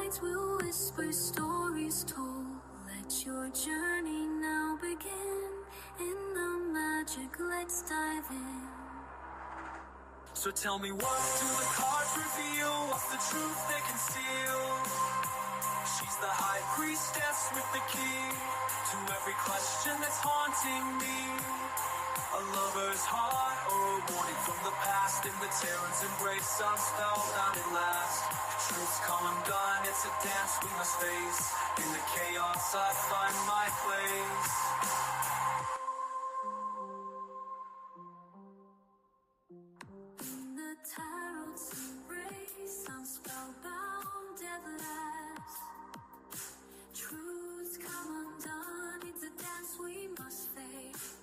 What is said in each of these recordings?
guides will whisper stories told. Let your journey now begin. In the magic, let's dive in. So tell me, what do the cards reveal? What's the truth they conceal? She's the high priestess with the key to every question that's haunting me. A lover's heart or a warning from the past. In the Terran's embrace, I'm spellbound at last. Truth's come undone, it's a dance we must face. In the chaos I find my place. In the tarot's embrace, I'm spellbound at last. Truth's come undone, it's a dance we must face.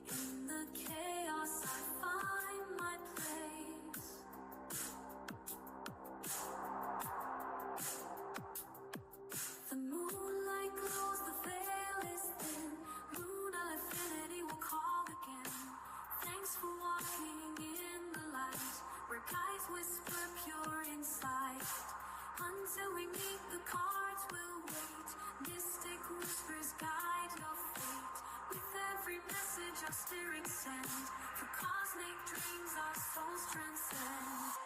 In the chaos I find my place. The moonlight glows, the veil is thin. Lunar affinity will call again. Thanks for walking in the light, where guides whisper pure insight. Until we meet, the cards will wait. Mystic whispers guide your fate. With every message our spirits send, for cosmic dreams our souls transcend.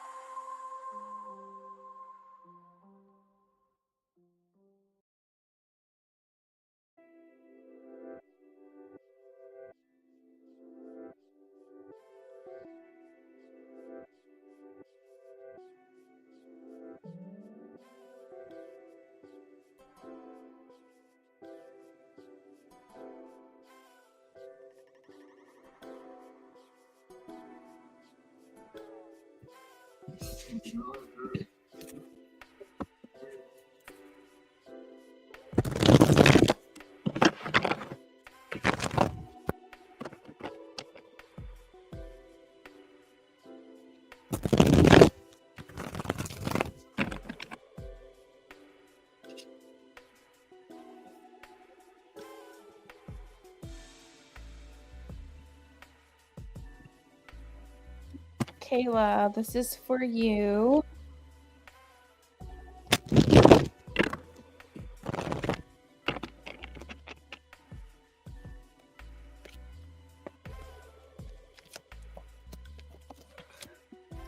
Kayla, this is for you.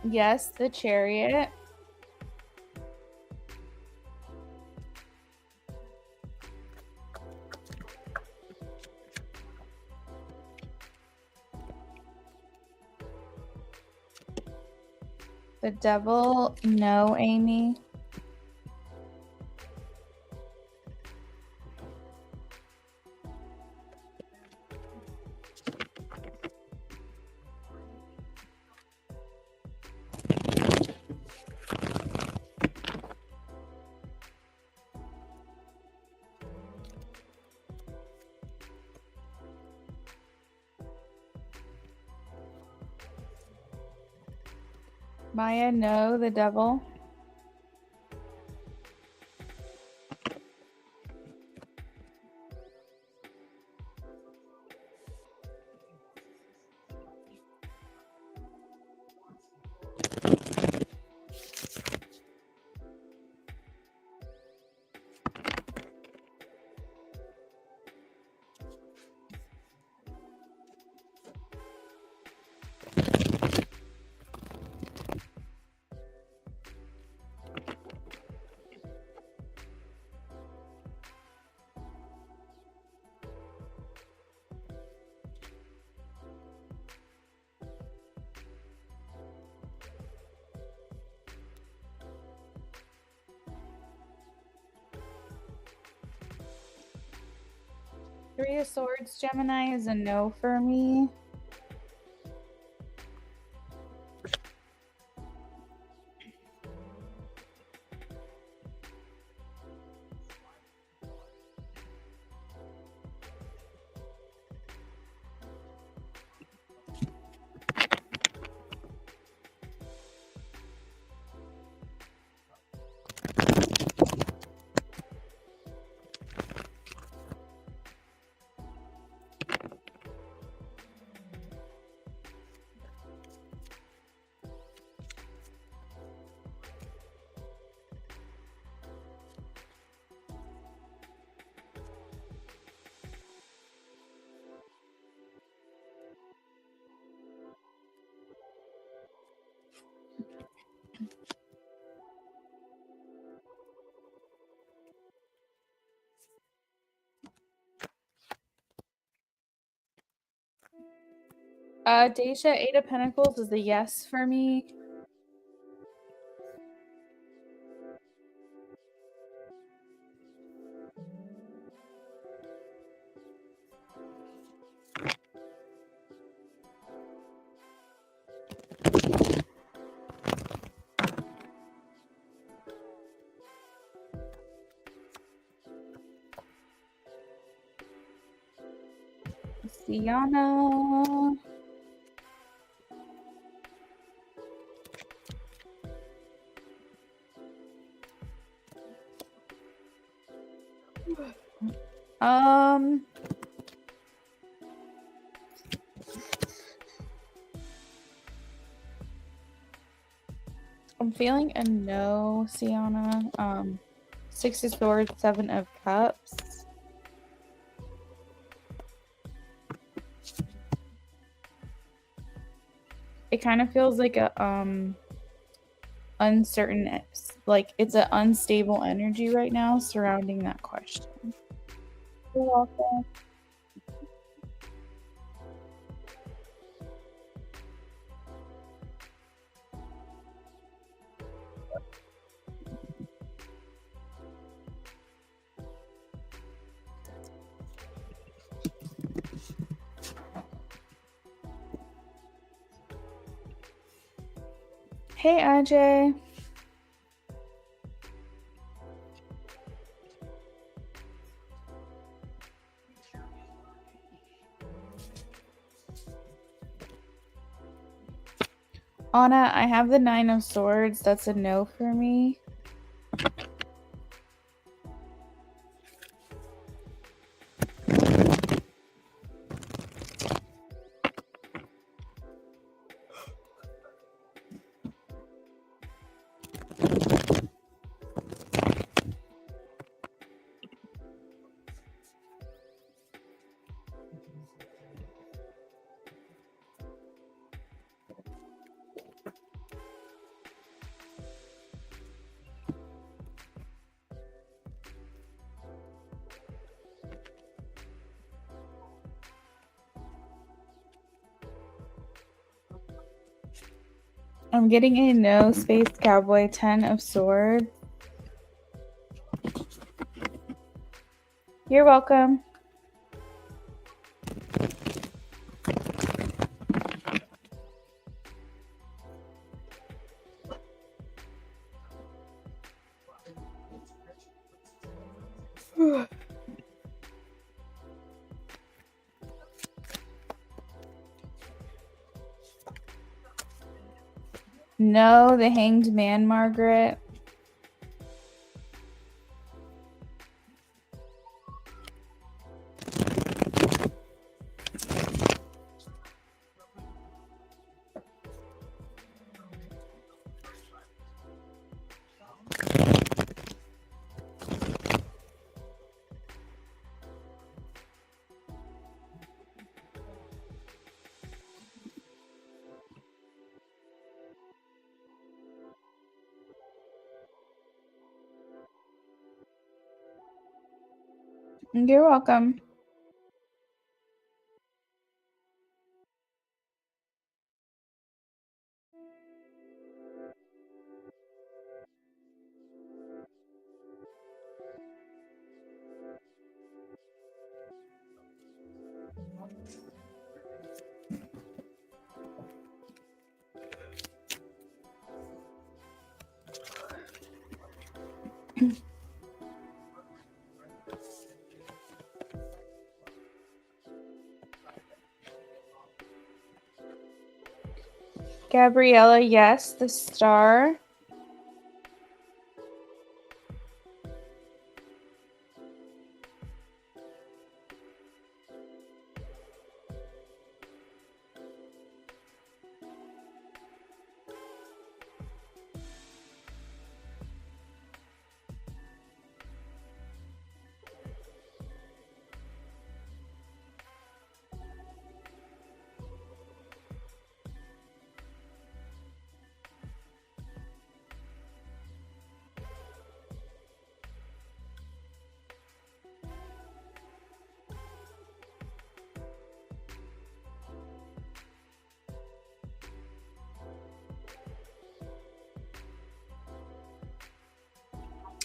Yes, the Chariot. The Devil, no, Amy. Maya, no, the Devil. Three of Swords, Gemini, is a no for me. Daisha, Eight of Pentacles is a yes for me. Sienna. I'm feeling a no, Sienna. Six of Swords, Seven of Cups. It kind of feels like a uncertain, like it's an unstable energy right now surrounding that question. You're welcome. Hey, Ajay. Anna, I have the Nine of Swords. That's a no for me. I'm getting a no, Space Cowboy, 10 of Swords. You're welcome. No, the Hanged Man, Margaret. You're welcome. Gabriella, yes, the Star.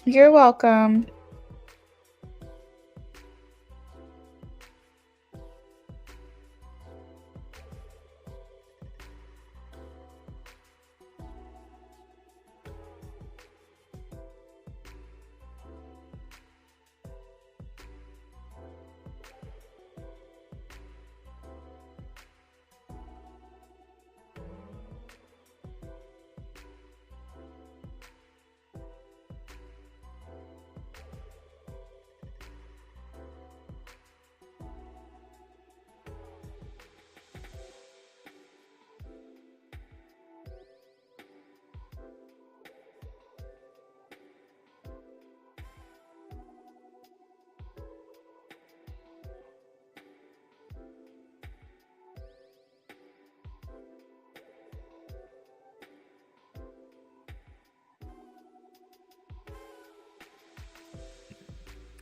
You're welcome.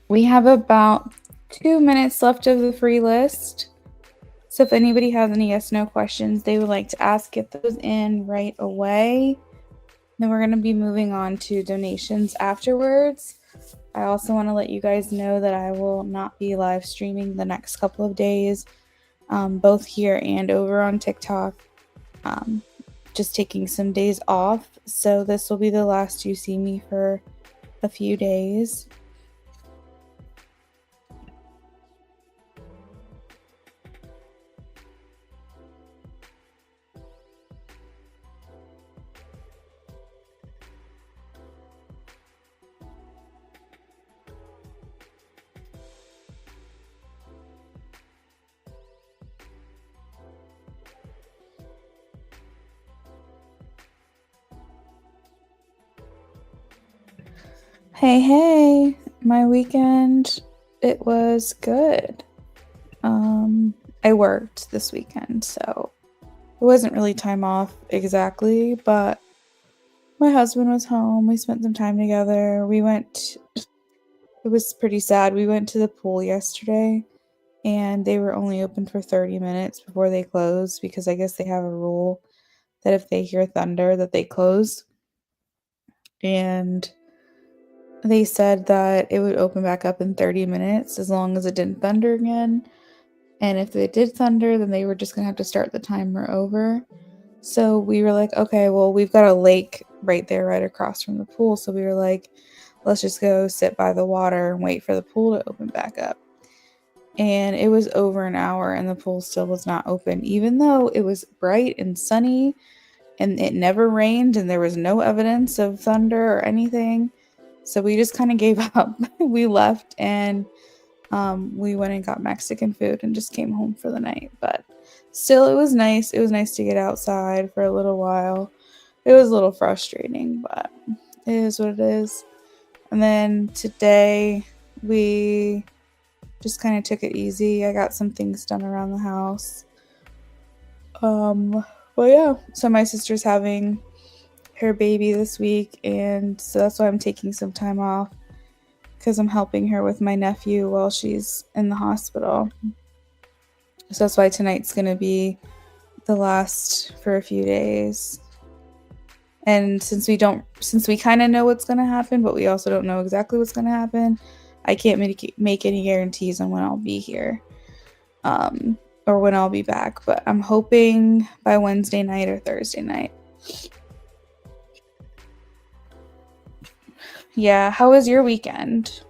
We have about 2 minutes left of the free list. So if anybody has any yes no questions they would like to ask, get those in right away. Then we're going to be moving on to donations afterwards. I also want to let you guys know that I will not be live streaming the next couple of days, both here and over on TikTok. Just taking some days off. So this will be the last you see me for a few days. Hey, my weekend, it was good. I worked this weekend, so it wasn't really time off exactly, but my husband was home. We spent some time together. It was pretty sad. We went to the pool yesterday and they were only open for 30 minutes before they closed because I guess they have a rule that if they hear thunder that they close. And they said that it would open back up in 30 minutes as long as it didn't thunder again. And if it did thunder, then they were just going to have to start the timer over. So we were like, okay, well, we've got a lake right there, right across from the pool. So we were like, let's just go sit by the water and wait for the pool to open back up. And it was over an hour and the pool still was not open, even though it was bright and sunny and it never rained and there was no evidence of thunder or anything. So we just kind of gave up. We left and we went and got Mexican food and just came home for the night. But still, it was nice. It was nice to get outside for a little while. It was a little frustrating, but it is what it is. And then today, we just kind of took it easy. I got some things done around the house. But yeah, so my sister's having her baby this week, and so that's why I'm taking some time off because I'm helping her with my nephew while she's in the hospital. So that's why tonight's gonna be the last for a few days. And since we kind of know what's gonna happen, but we also don't know exactly what's gonna happen, I can't make any guarantees on when I'll be here, or when I'll be back. But I'm hoping by Wednesday night or Thursday night. Yeah, how was your weekend?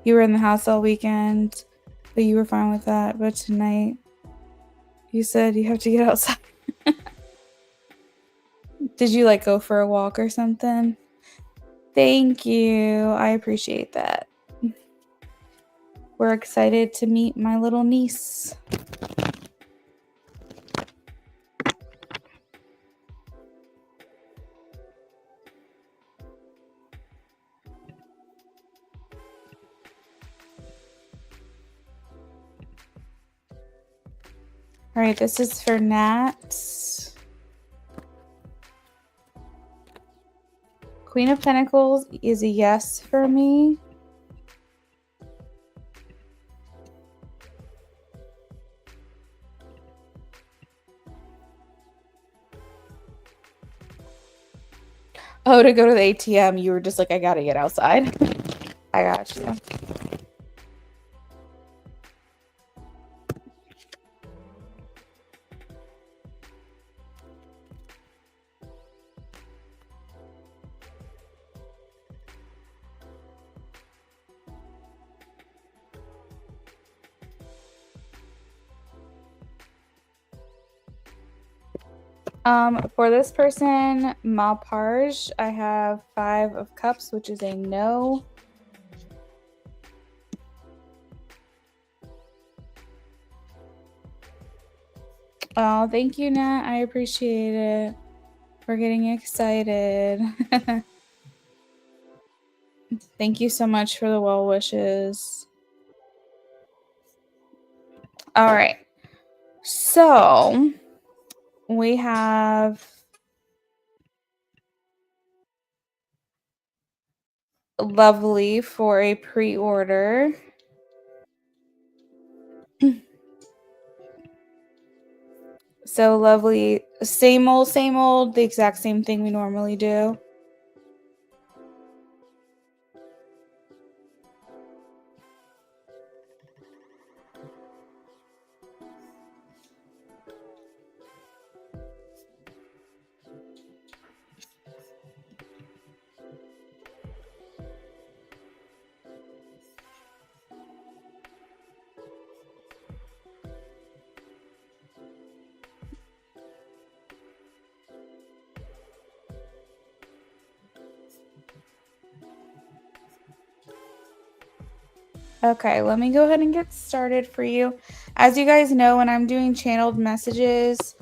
You were in the house all weekend, but you were fine with that. But tonight, you said you have to get outside. Did you like go for a walk or something? Thank you. I appreciate that. We're excited to meet my little niece. All right, this is for Nat. Queen of Pentacles is a yes for me. Oh, to go to the ATM, you were just like, I gotta get outside. I got you. For this person, Malparge, I have 5 of Cups, which is a no. Oh, thank you, Nat. I appreciate it. We're getting excited. Thank you so much for the well wishes. All right. So we have Lovely for a pre-order. So Lovely, same old, the exact same thing we normally do. Okay, let me go ahead and get started for you. As you guys know, when I'm doing channeled messages,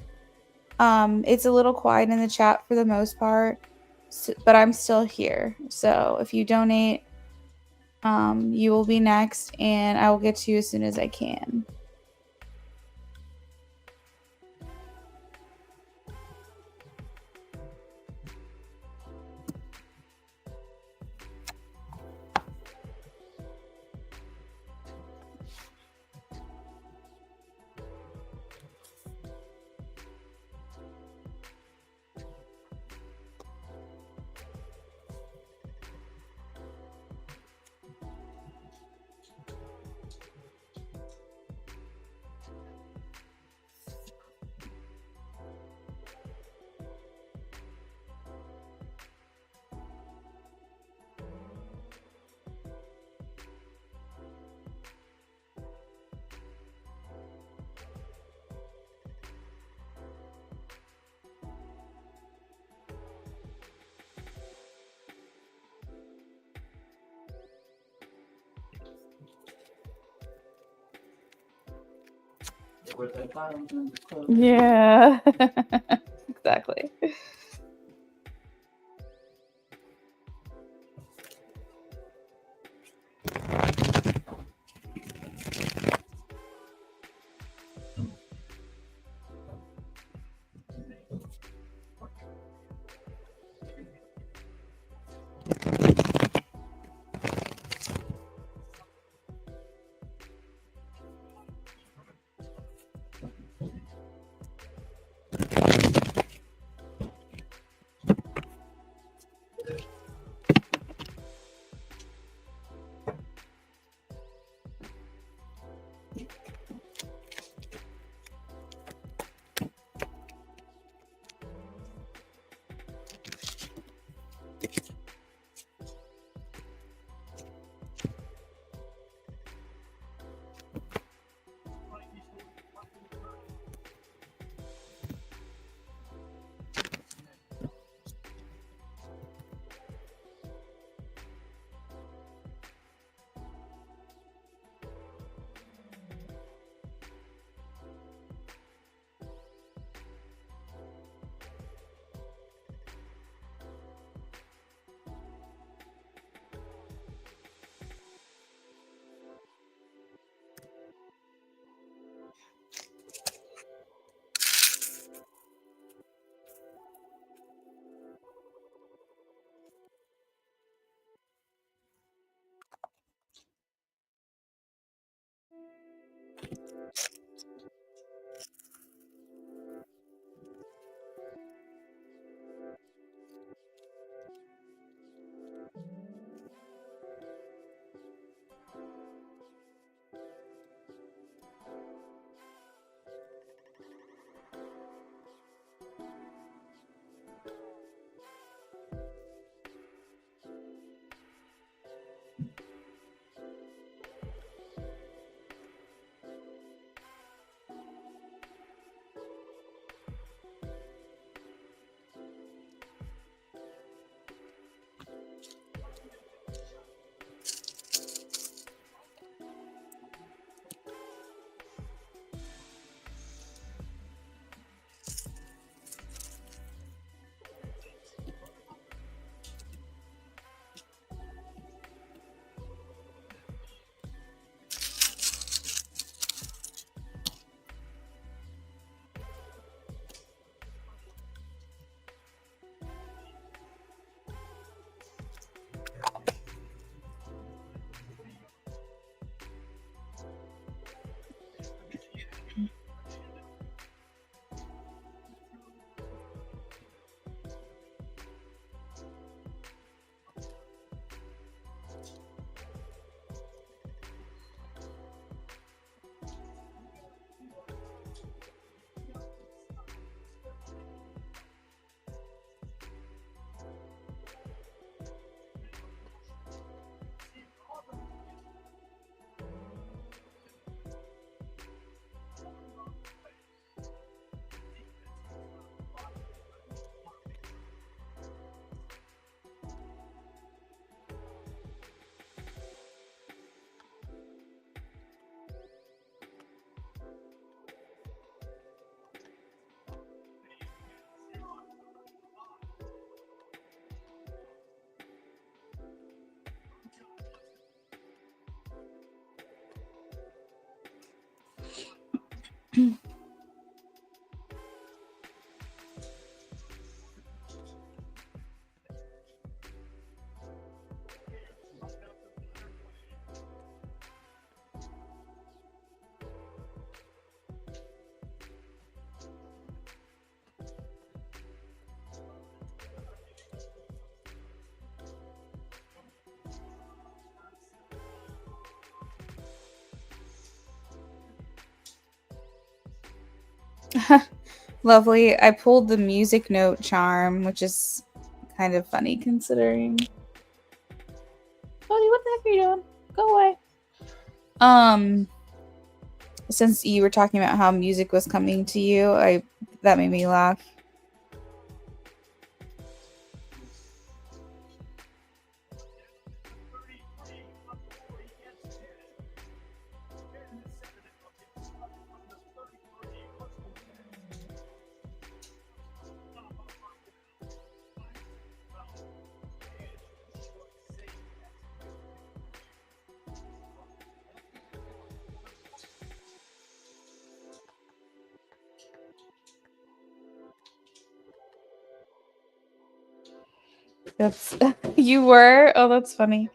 it's a little quiet in the chat for the most part, but I'm still here. So if you donate, you will be next, and I will get to you as soon as I can. Yeah, exactly. Lovely. I pulled the music note charm, which is kind of funny considering. Cody, what the heck are you doing? Go away. Since you were talking about how music was coming to you, that made me laugh. That's you were? Oh, that's funny.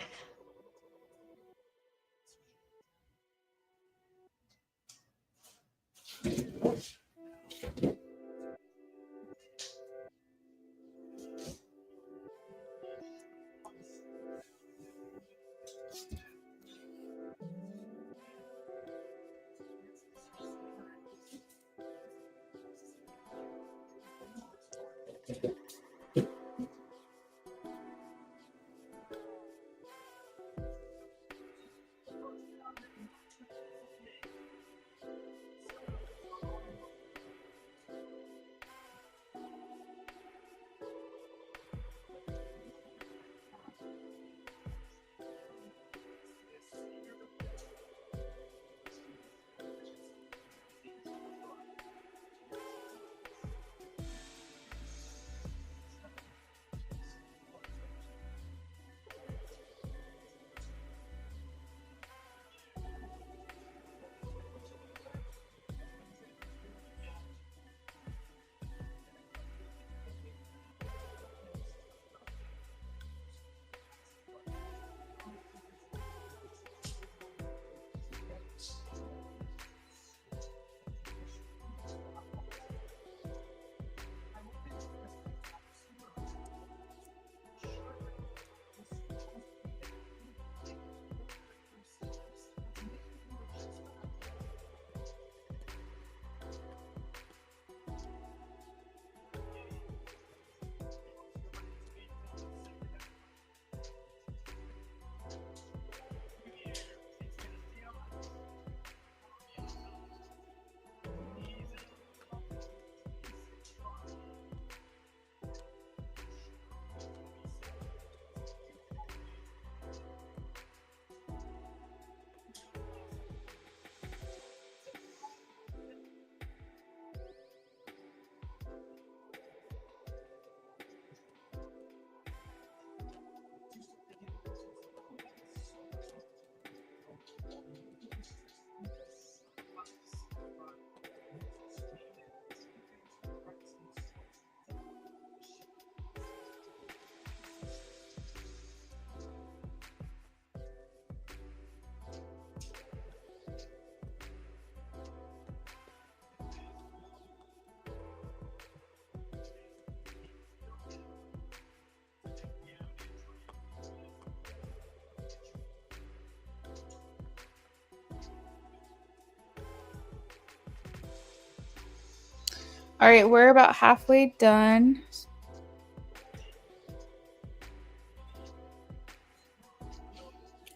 All right, we're about halfway done.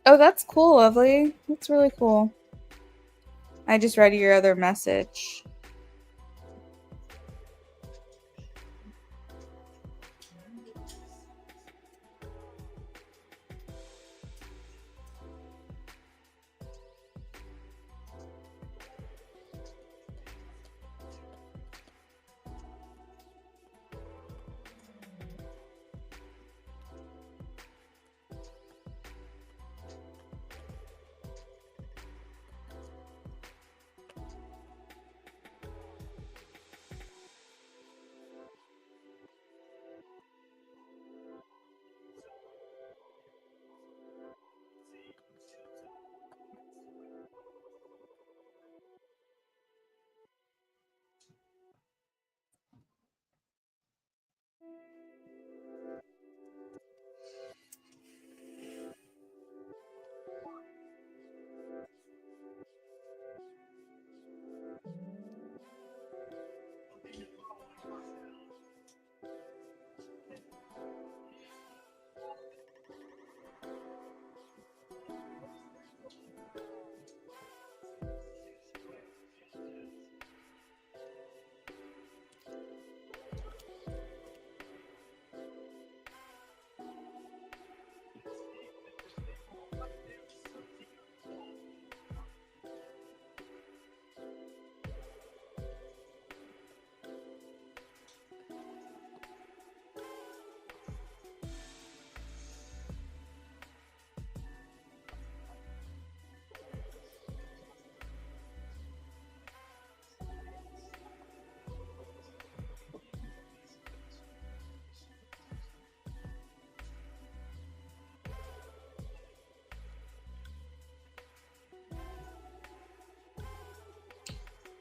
Oh, that's cool, Lovely. That's really cool. I just read your other message.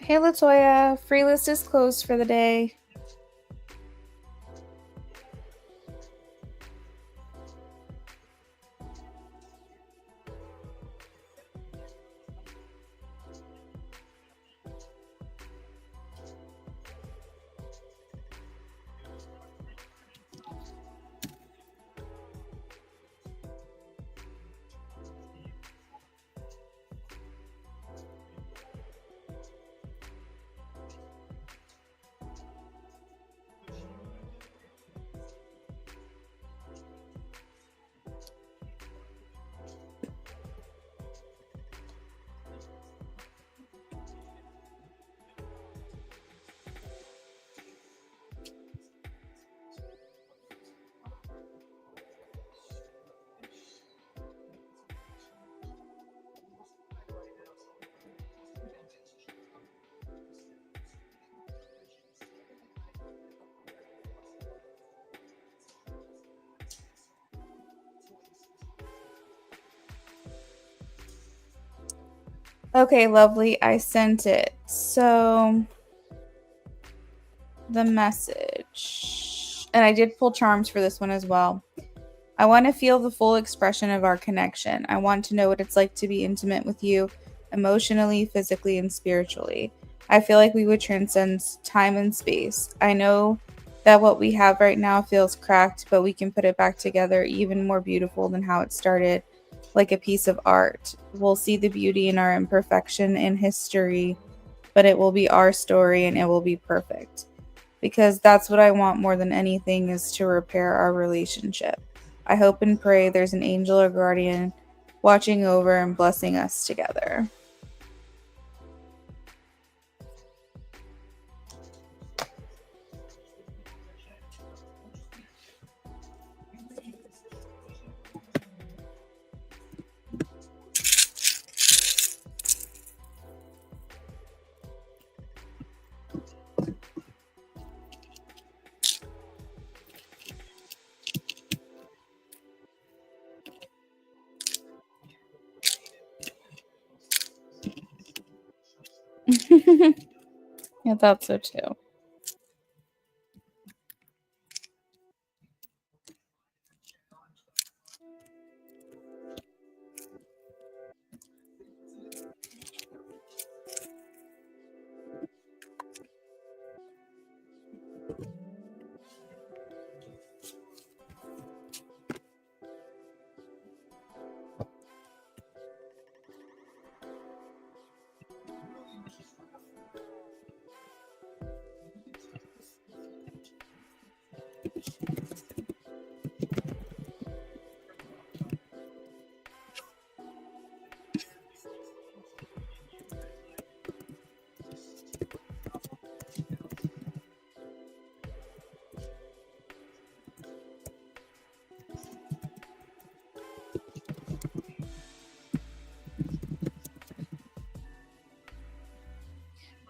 Hey Latoya, free list is closed for the day. Okay, lovely. I sent it. So, the message. And I did pull charms for this one as well. I want to feel the full expression of our connection. I want to know what it's like to be intimate with you emotionally, physically, and spiritually. I feel like we would transcend time and space. I know that what we have right now feels cracked, but we can put it back together even more beautiful than how it started, like a piece of art. We'll see the beauty in our imperfection in history, but it will be our story and it will be perfect. Because that's what I want more than anything is to repair our relationship. I hope and pray there's an angel or guardian watching over and blessing us together. I thought so too.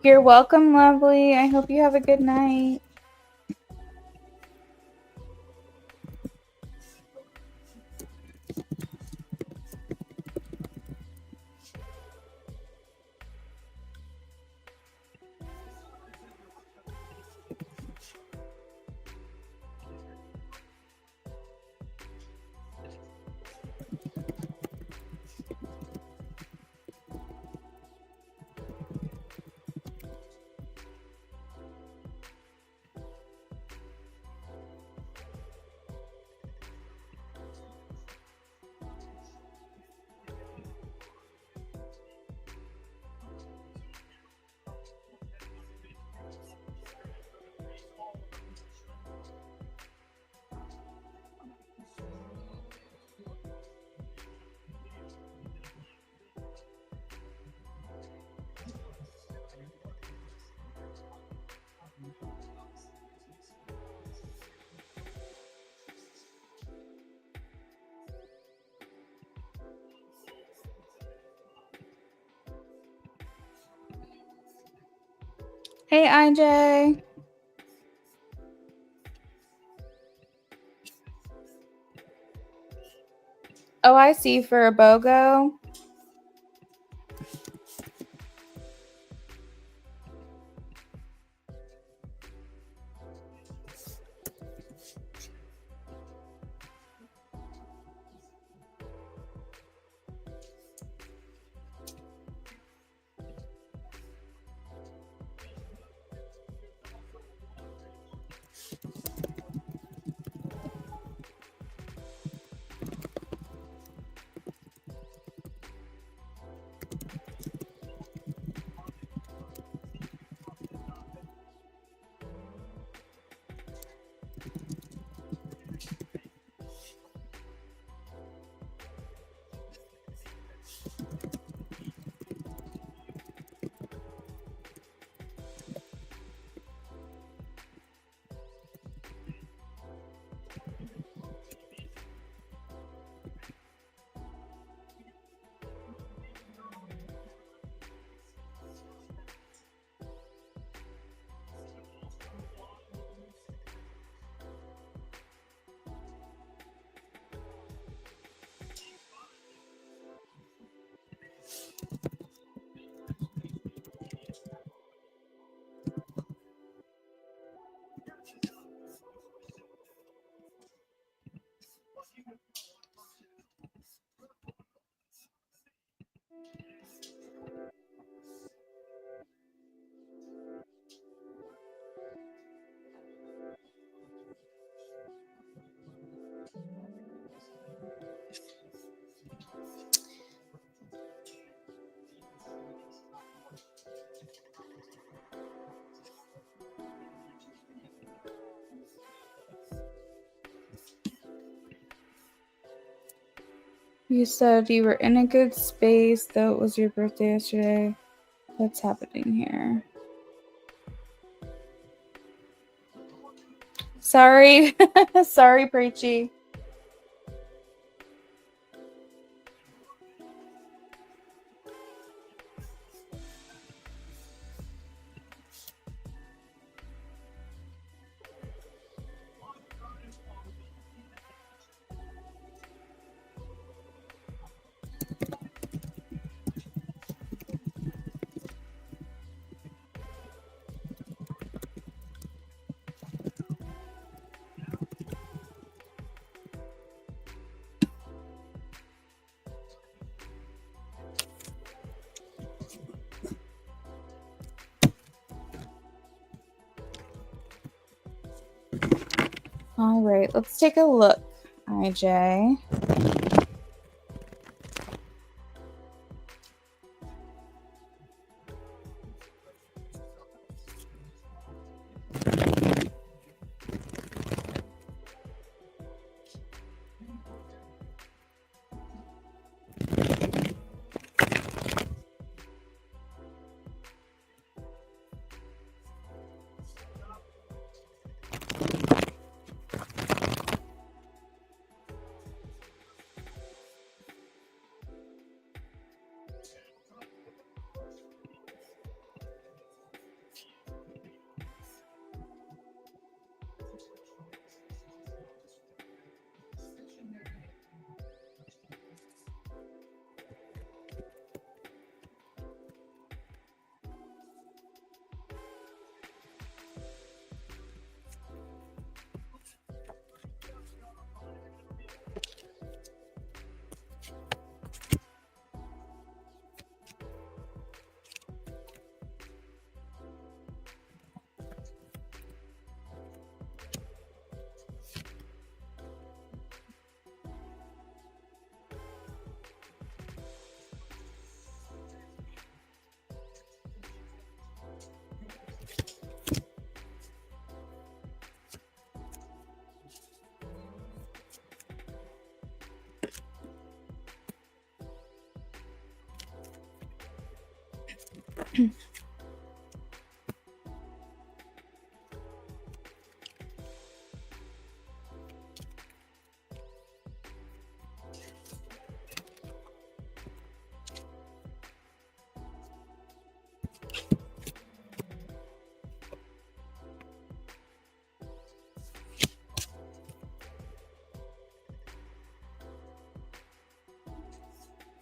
You're welcome, lovely. I hope you have a good night. Hey, IJ. Oh, I see. For a BOGO. You said you were in a good space, though it was your birthday yesterday. What's happening here? Sorry. Sorry, Preachy. All right, let's take a look, IJ.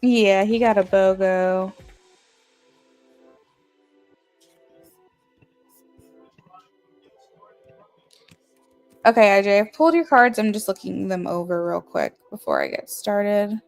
Yeah, he got a BOGO. Okay, IJ, I've pulled your cards. I'm just looking them over real quick before I get started.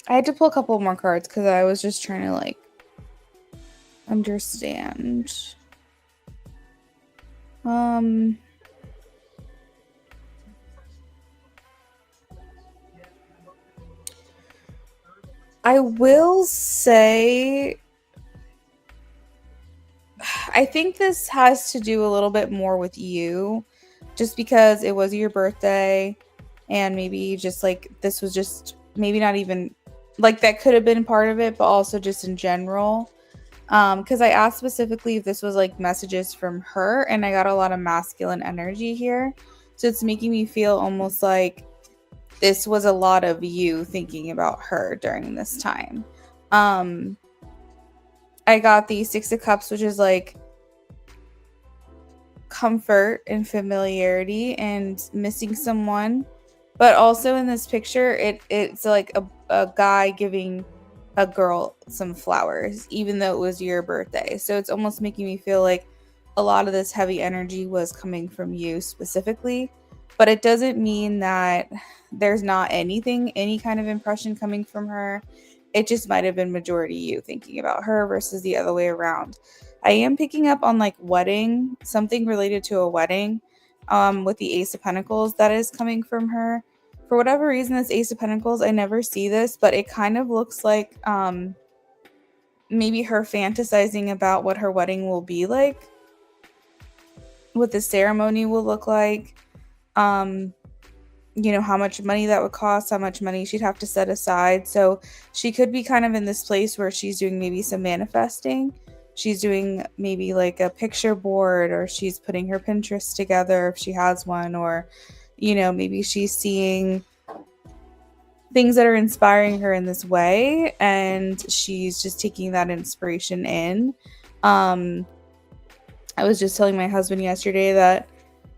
I had to pull a couple more cards because I was just trying to like understand. I will say I think this has to do a little bit more with you. just because it was your birthday, and maybe just like this was just maybe not even like that could have been part of it, but also just in general. Because I asked specifically if this was like messages from her, and I got a lot of masculine energy here. So it's making me feel almost like this was a lot of you thinking about her during this time. Um, I got the Six of Cups, which is like comfort and familiarity and missing someone. But also in this picture, it's like a guy giving a girl some flowers, even though it was your birthday. So it's almost making me feel like a lot of this heavy energy was coming from you specifically. But it doesn't mean that there's not any kind of impression coming from her. It just might have been majority you thinking about her versus the other way around. I am picking up on like wedding, something related to a wedding, with the Ace of Pentacles that is coming from her. For whatever reason, this Ace of Pentacles, I never see this, but it kind of looks like maybe her fantasizing about what her wedding will be like, what the ceremony will look like, um, how much money that would cost, how much money she'd have to set aside. So she could be kind of in this place where she's doing maybe some manifesting. She's doing maybe like a picture board, or she's putting her Pinterest together if she has one, or, maybe she's seeing things that are inspiring her in this way, and she's just taking that inspiration in. I was just telling my husband yesterday that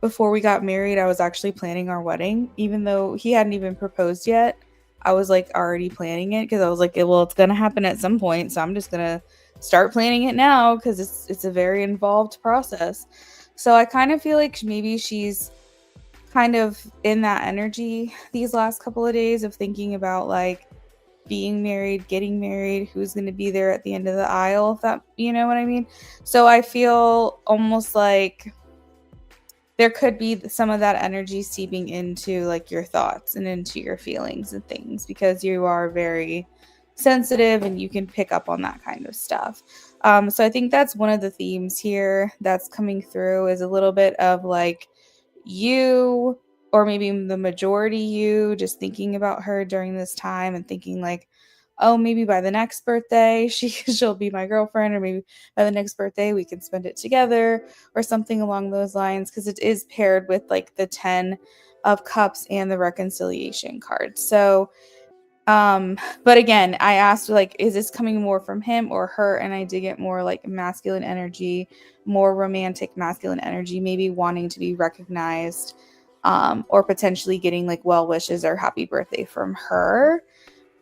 before we got married, I was actually planning our wedding, even though he hadn't even proposed yet. I was like already planning it because I was like, well, it's gonna happen at some point, so I'm just gonna start planning it now because it's a very involved process. So I kind of feel like maybe she's kind of in that energy these last couple of days of thinking about like being married, getting married, who's going to be there at the end of the aisle, if that, you know what I mean? So I feel almost like there could be some of that energy seeping into like your thoughts and into your feelings and things, because you are very sensitive and you can pick up on that kind of stuff. So I think that's one of the themes here that's coming through, is a little bit of like you, or maybe the majority you, just thinking about her during this time and thinking like, oh, maybe by the next birthday she'll be my girlfriend, or maybe by the next birthday we can spend it together, or something along those lines, because it is paired with like the 10 of Cups and the reconciliation card. So but again, I asked like, is this coming more from him or her? And I did get more like masculine energy, more romantic masculine energy, maybe wanting to be recognized, or potentially getting like well wishes or happy birthday from her.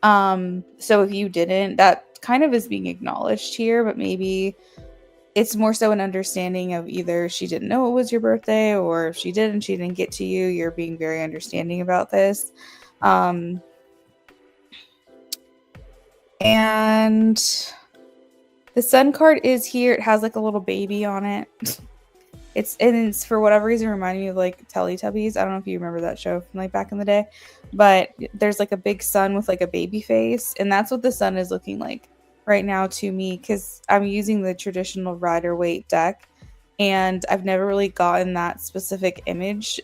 So if you didn't, that kind of is being acknowledged here, but maybe it's more so an understanding of either she didn't know it was your birthday, or if she didn't get to you, you're being very understanding about this. And the Sun card is here. It has like a little baby on it. It's for whatever reason reminding me of like Teletubbies. I don't know if you remember that show from like back in the day, but there's like a big sun with like a baby face, and that's what the sun is looking like right now to me, because I'm using the traditional Rider-Waite deck, and I've never really gotten that specific image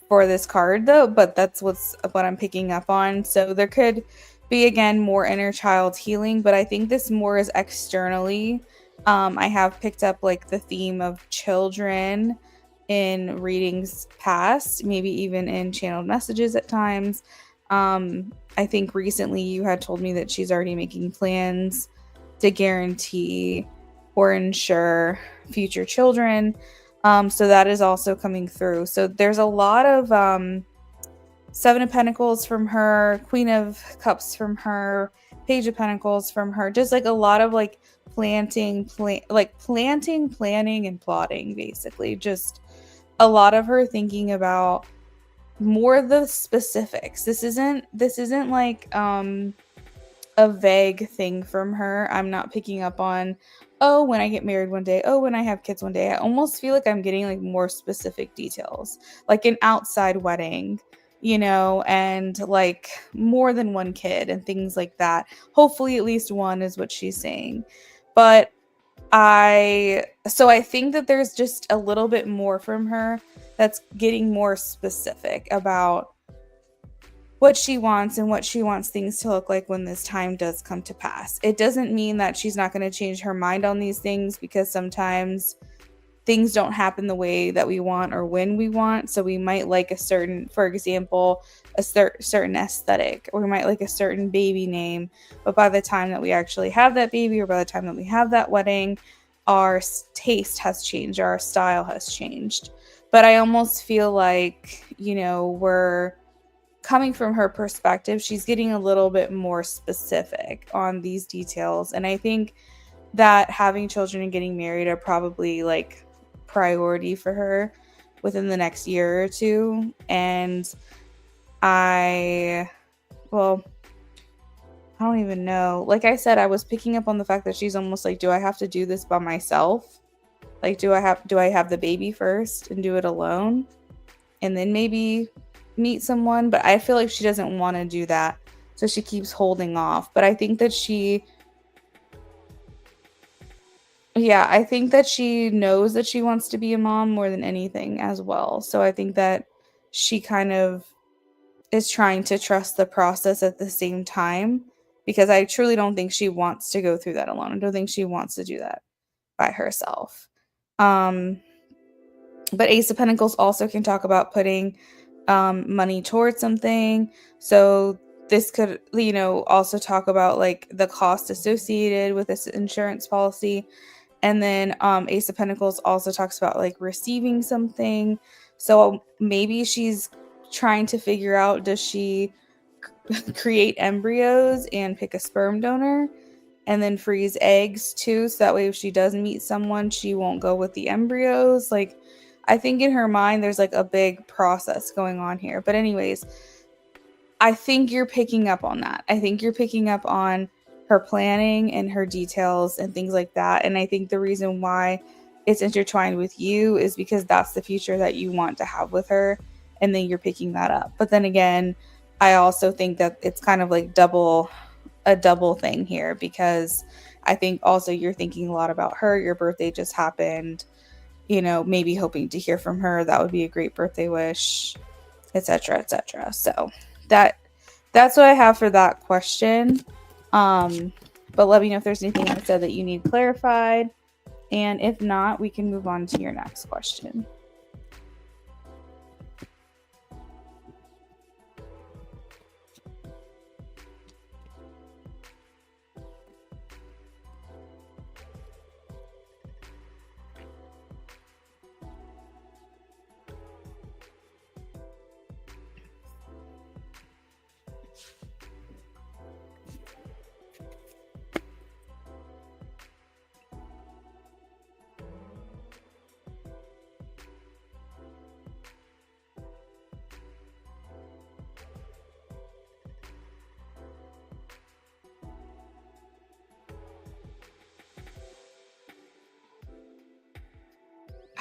for this card though, but that's what I'm picking up on. So there could be again more inner child healing, but I think this more is externally. I have picked up like the theme of children in readings past, maybe even in channeled messages at times. I think recently you had told me that she's already making plans to guarantee or ensure future children. So that is also coming through. So there's a lot of Seven of Pentacles from her, Queen of Cups from her, Page of Pentacles from her. Just like a lot of like planning, planning, and plotting, basically. Just a lot of her thinking about more of the specifics. This isn't like a vague thing from her. I'm not picking up on, oh, when I get married one day, oh, when I have kids one day. I almost feel like I'm getting like more specific details, like an outside wedding, and like more than one kid and things like that. Hopefully at least one is what she's saying. But I think that there's just a little bit more from her that's getting more specific about what she wants and what she wants things to look like when this time does come to pass. It doesn't mean that she's not going to change her mind on these things, because sometimes things don't happen the way that we want or when we want. So we might like a certain, for example, a certain aesthetic, or we might like a certain baby name. But by the time that we actually have that baby, or by the time that we have that wedding, our taste has changed, our style has changed. But I almost feel like, we're coming from her perspective, she's getting a little bit more specific on these details. And I think that having children and getting married are probably like priority for her within the next year or two. And I don't even know. Like I said, I was picking up on the fact that she's almost like, do I have to do this by myself? Like, do I have the baby first and do it alone and then maybe meet someone? But I feel like she doesn't want to do that. So she keeps holding off. But I think that she knows that she wants to be a mom more than anything as well. So I think that she kind of is trying to trust the process at the same time, because I truly don't think she wants to go through that alone. I don't think she wants to do that by herself. But Ace of Pentacles also can talk about putting money towards something. So this could, also talk about like the cost associated with this insurance policy. And then Ace of Pentacles also talks about like receiving something. So maybe she's trying to figure out, does she create embryos and pick a sperm donor and then freeze eggs too, so that way if she does meet someone, she won't go with the embryos? Like, I think in her mind there's like a big process going on here. But anyways, I think you're picking up on that. I think you're picking up on her planning and her details and things like that. And I think the reason why it's intertwined with you is because that's the future that you want to have with her. And then you're picking that up. But then again, I also think that it's kind of like a double thing here, because I think also you're thinking a lot about her. Your birthday just happened, maybe hoping to hear from her. That would be a great birthday wish, etc., etc. So that's what I have for that question. But let me know if there's anything I said that you need clarified, and if not, we can move on to your next question.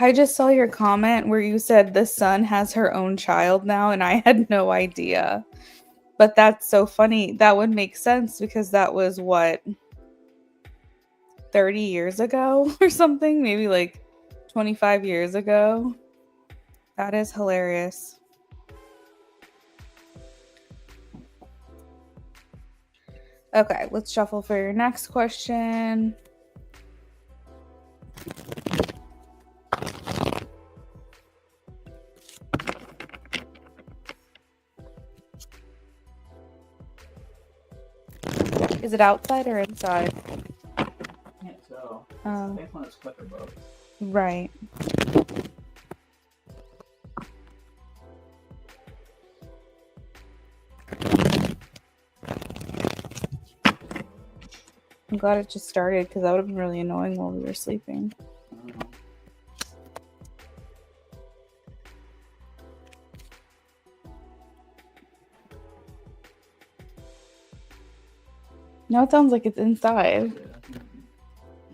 I just saw your comment where you said the sun has her own child now, and I had no idea. But that's so funny. That would make sense, because that was what, 30 years ago or something? Maybe like 25 years ago. That is hilarious. Okay, let's shuffle for your next question. Is it outside or inside? Can't tell. Oh. It's when it's clicker both. Right. I'm glad it just started, because that would have been really annoying while we were sleeping. Now it sounds like it's inside.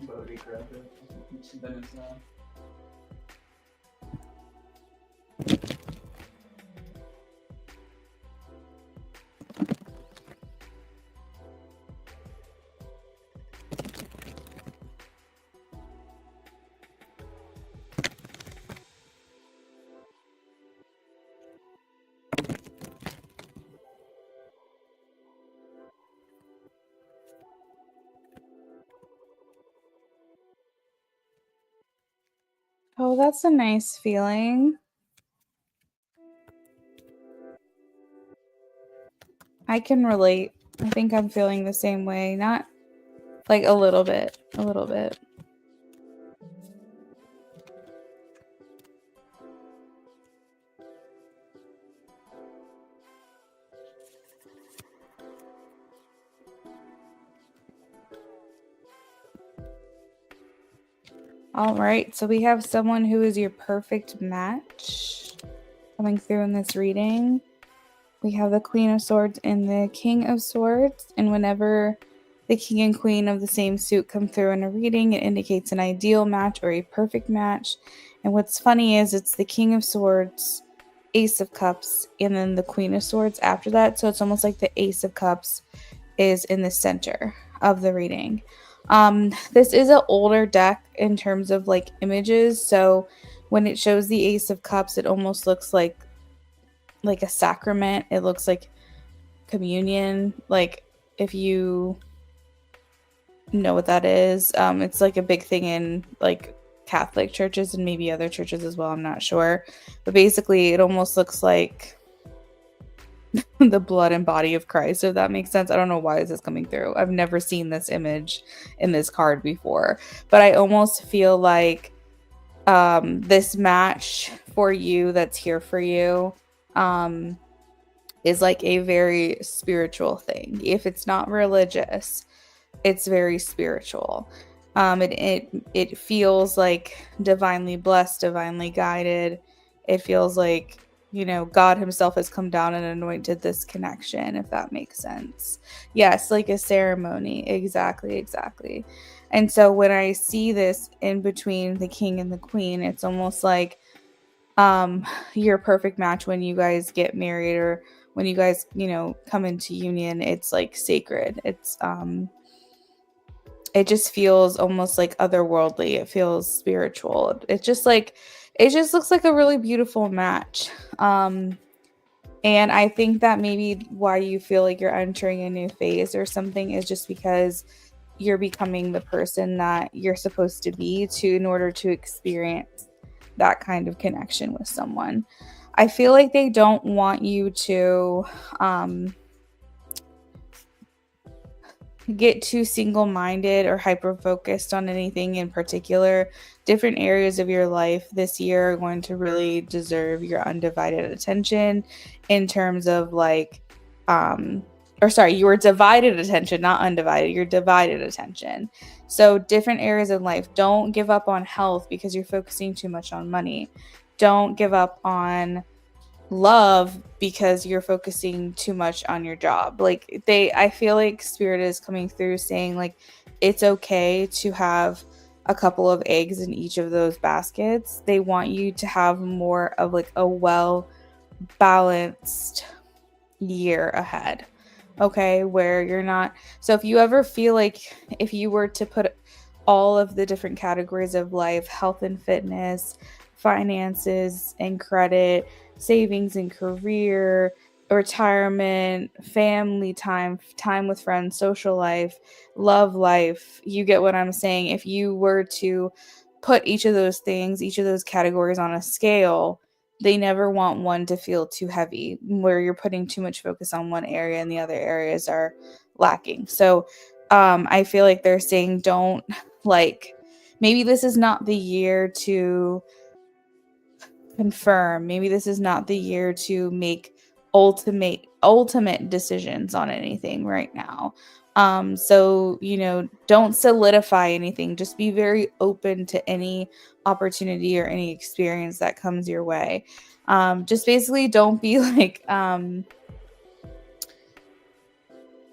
Bodhi grabbed it. It's been inside. Oh, that's a nice feeling. I can relate. I think I'm feeling the same way. Not like a little bit. A little bit. All right, so we have someone who is your perfect match coming through in this reading. We have the Queen of Swords and the King of Swords, and whenever the King and Queen of the same suit come through in a reading, it indicates an ideal match or a perfect match. And what's funny is it's the King of Swords, Ace of Cups, and then the Queen of Swords after that. So it's almost like the Ace of Cups is in the center of the reading. This is an older deck in terms of like images, so when it shows the Ace of Cups, it almost looks like a sacrament. It looks like communion. Like if you know what that is, it's like a big thing in like Catholic churches and maybe other churches as well. I'm not sure, but basically, it almost looks like the blood and body of Christ, if that makes sense. I don't know why this is coming through. I've never seen this image in this card before, but I almost feel like this match for you that's here for you is like a very spiritual thing. If it's not religious, it's very spiritual. It feels like divinely blessed, divinely guided. It feels like, you know, God himself has come down and anointed this connection, if that makes sense. Yes, like a ceremony. Exactly. And so when I see this in between the king and the queen, it's almost like your perfect match when you guys get married or when you guys, you know, come into union. It's like sacred. It's it just feels almost like otherworldly. It feels spiritual. It just looks like a really beautiful match. And I think that maybe why you feel like you're entering a new phase or something is just because you're becoming the person that you're supposed to be to in order to experience that kind of connection with someone. I feel like they don't want you to get too single-minded or hyper-focused on anything in particular. Different areas of your life this year are going to really deserve your undivided attention in terms of like your divided attention, not undivided, your divided attention. So different areas in life. Don't give up on health because you're focusing too much on money. Don't give up on love because you're focusing too much on your job. Like I feel like spirit is coming through saying like it's okay to have a couple of eggs in each of those baskets. They want you to have more of like a well balanced year ahead. Okay, where you're not. So if you ever feel like if you were to put all of the different categories of life, health and fitness, finances and credit, savings and career, retirement, family time, time with friends, social life, love life, you get what I'm saying. If you were to put each of those things, each of those categories on a scale, they never want one to feel too heavy where you're putting too much focus on one area and the other areas are lacking. So I feel like they're saying don't like maybe this is not the year to confirm. Maybe this is not the year to make ultimate decisions on anything right now. So you know, don't solidify anything. Just be very open to any opportunity or any experience that comes your way. Just basically don't be like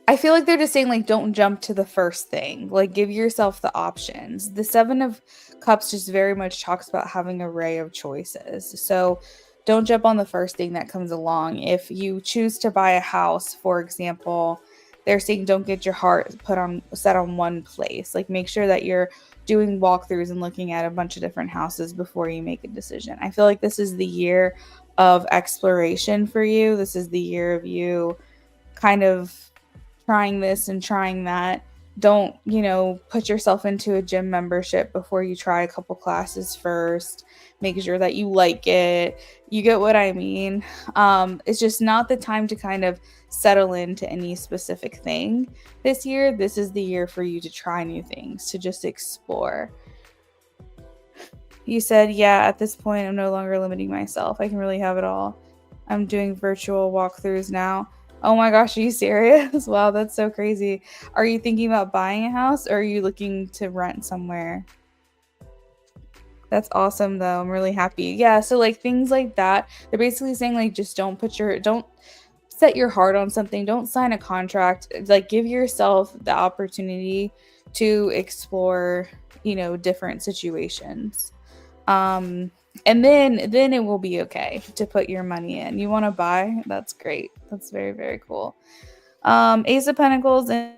I feel like they're just saying like don't jump to the first thing. Like give yourself the options. The 7 of Cups just very much talks about having an array of choices. So don't jump on the first thing that comes along. If you choose to buy a house, for example, they're saying don't get your heart set on one place. Like make sure that you're doing walkthroughs and looking at a bunch of different houses before you make a decision. I feel like this is the year of exploration for you. This is the year of you kind of trying this and trying that. Don't, put yourself into a gym membership before you try a couple classes first. Make sure that you like it. You get what I mean? It's just not the time to kind of settle into any specific thing this year. This is the year for you to try new things, to just explore. You said, yeah, at this point, I'm no longer limiting myself. I can really have it all. I'm doing virtual walkthroughs now. Oh my gosh, are you serious? Wow, that's so crazy. Are you thinking about buying a house, or are you looking to rent somewhere? That's awesome though. I'm really happy. Yeah, so like things like that, they're basically saying like just don't set your heart on something. Don't sign a contract. Like give yourself the opportunity to explore, different situations. And then it will be okay to put your money in. You want to buy? That's great. That's very, very cool. Ace of Pentacles and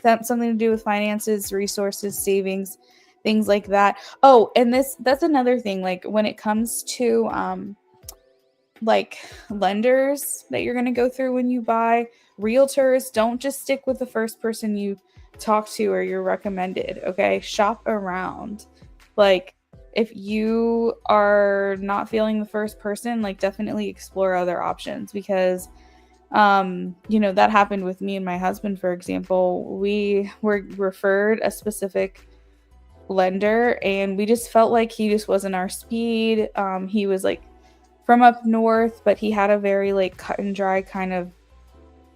something to do with finances, resources, savings, things like that. Oh, and that's another thing. Like when it comes to like lenders that you're going to go through when you buy, realtors, don't just stick with the first person you talk to or you're recommended. Okay, shop around. Like if you are not feeling the first person, like definitely explore other options, because that happened with me and my husband. For example, we were referred a specific lender and we just felt like he just wasn't our speed. He was like from up north, but he had a very like cut and dry kind of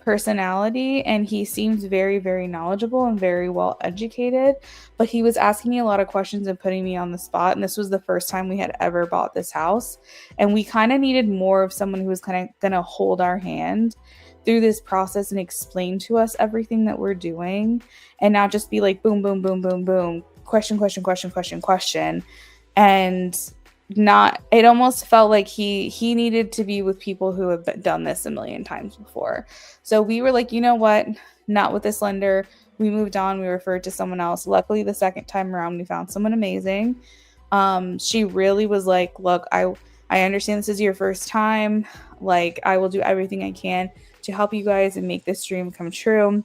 personality, and he seems very, very knowledgeable and very well educated, but he was asking me a lot of questions and putting me on the spot. And this was the first time we had ever bought this house, and we kind of needed more of someone who was kind of gonna hold our hand through this process and explain to us everything that we're doing, and not just be like boom boom boom boom boom, question question question question question. And not, it almost felt like he needed to be with people who have done this a million times before. So we were like, you know what, not with this lender. We moved on. We referred to someone else. Luckily the second time around we found someone amazing. She really was like, look, I understand this is your first time. Like I will do everything I can to help you guys and make this dream come true.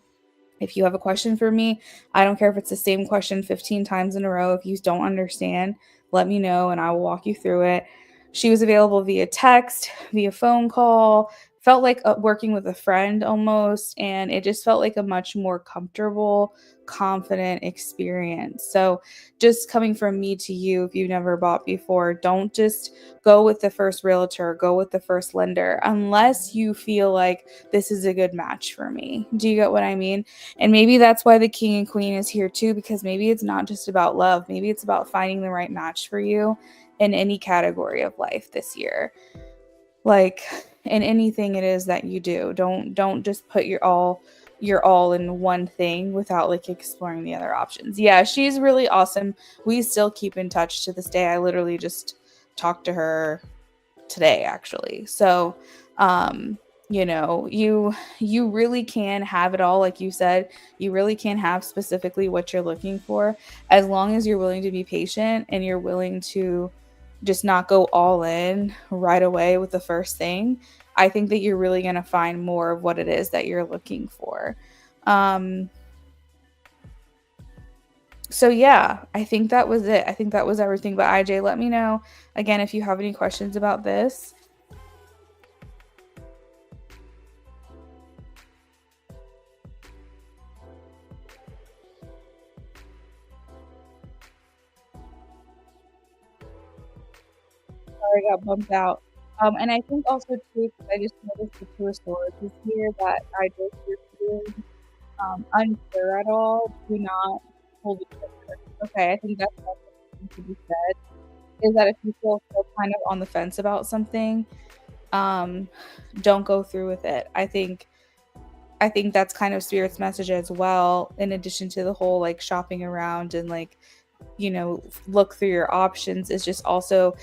If you have a question for me, I don't care if it's the same question 15 times in a row. If you don't understand, let me know and I will walk you through it. She was available via text, via phone call, felt like working with a friend almost. And it just felt like a much more comfortable, confident experience. So, just coming from me to you, if you've never bought before, don't just go with the first realtor, go with the first lender, unless you feel like this is a good match for me. Do you get what I mean? And maybe that's why the king and queen is here too, because maybe it's not just about love. Maybe it's about finding the right match for you in any category of life this year. Like in anything it is that you do. Don't just put your all in one thing without like exploring the other options. Yeah, she's really awesome. We still keep in touch to this day. I literally just talked to her today actually. So you really can have it all. Like you said, you really can have specifically what you're looking for, as long as you're willing to be patient and you're willing to just not go all in right away with the first thing. I think that you're really going to find more of what it is that you're looking for. So yeah, I think that was it. I think that was everything. But IJ, let me know again if you have any questions about this. Sorry, I got bumped out. And I think also too, because I just noticed the two astrologers here that I just hear unsure at all, do not hold each other. Okay, I think that's also something to be said. Is that if you feel so kind of on the fence about something, um, don't go through with it. I think that's kind of spirit's message as well, in addition to the whole like shopping around and like, look through your options, is just also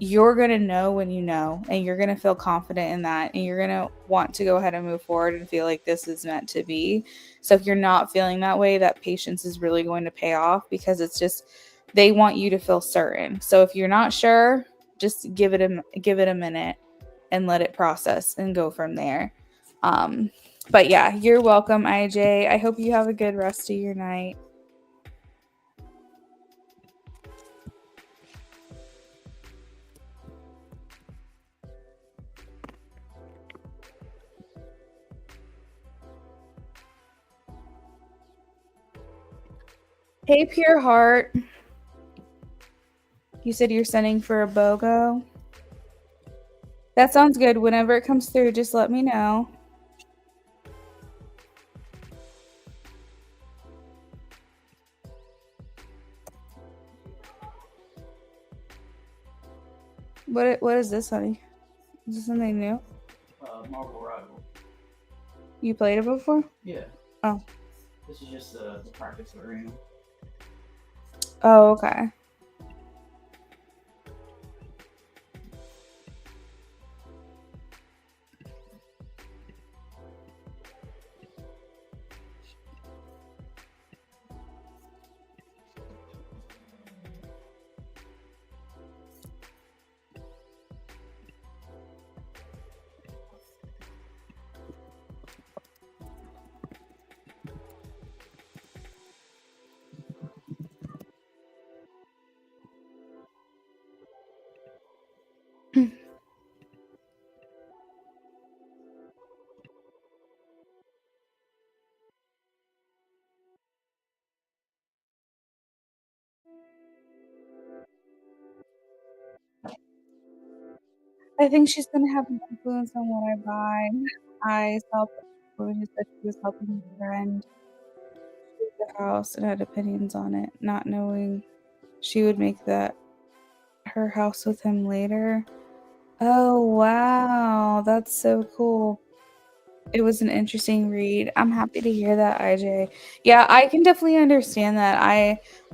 you're going to know when you know, and you're going to feel confident in that, and you're going to want to go ahead and move forward and feel like this is meant to be. So if you're not feeling that way, that patience is really going to pay off, because it's just they want you to feel certain. So if you're not sure, just give it a minute and let it process and go from there. But yeah, you're welcome, IJ. I hope you have a good rest of your night. Hey, Pure Heart. You said you're sending for a BOGO? That sounds good. Whenever it comes through, just let me know. What is this, honey? Is this something new? Marvel Rival. You played it before? Yeah. Oh. This is just the practice arena. Oh, okay. I think she's gonna have an influence on what I buy. I saw when she said she was helping a friend with the house and had opinions on it, not knowing she would make that her house with him later. Oh wow, that's so cool. It was an interesting read. I'm happy to hear that, IJ. Yeah, I can definitely understand that.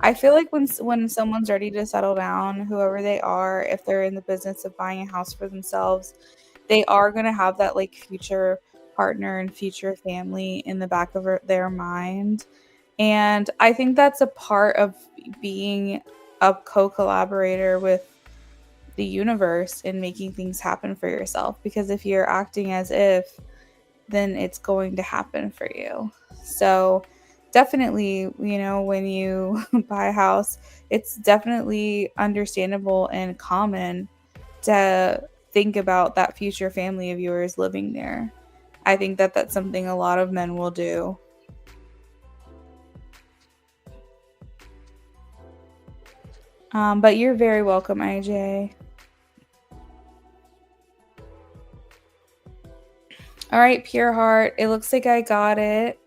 I feel like when someone's ready to settle down, whoever they are, if they're in the business of buying a house for themselves, they are going to have that like future partner and future family in the back of their mind. And I think that's a part of being a co-collaborator with the universe and making things happen for yourself, because if you're acting as if, then it's going to happen for you. So definitely, when you buy a house, it's definitely understandable and common to think about that future family of yours living there. I think that that's something a lot of men will do. But you're very welcome, IJ. All right, Pure Heart. It looks like I got it.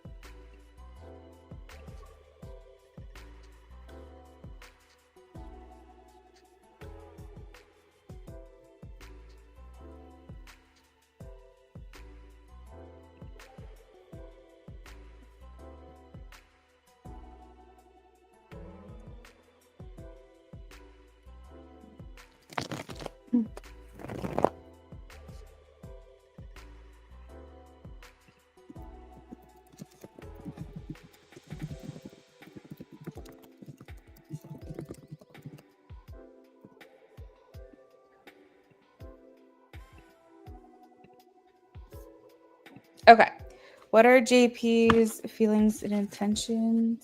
Okay. What are JP's feelings and intentions?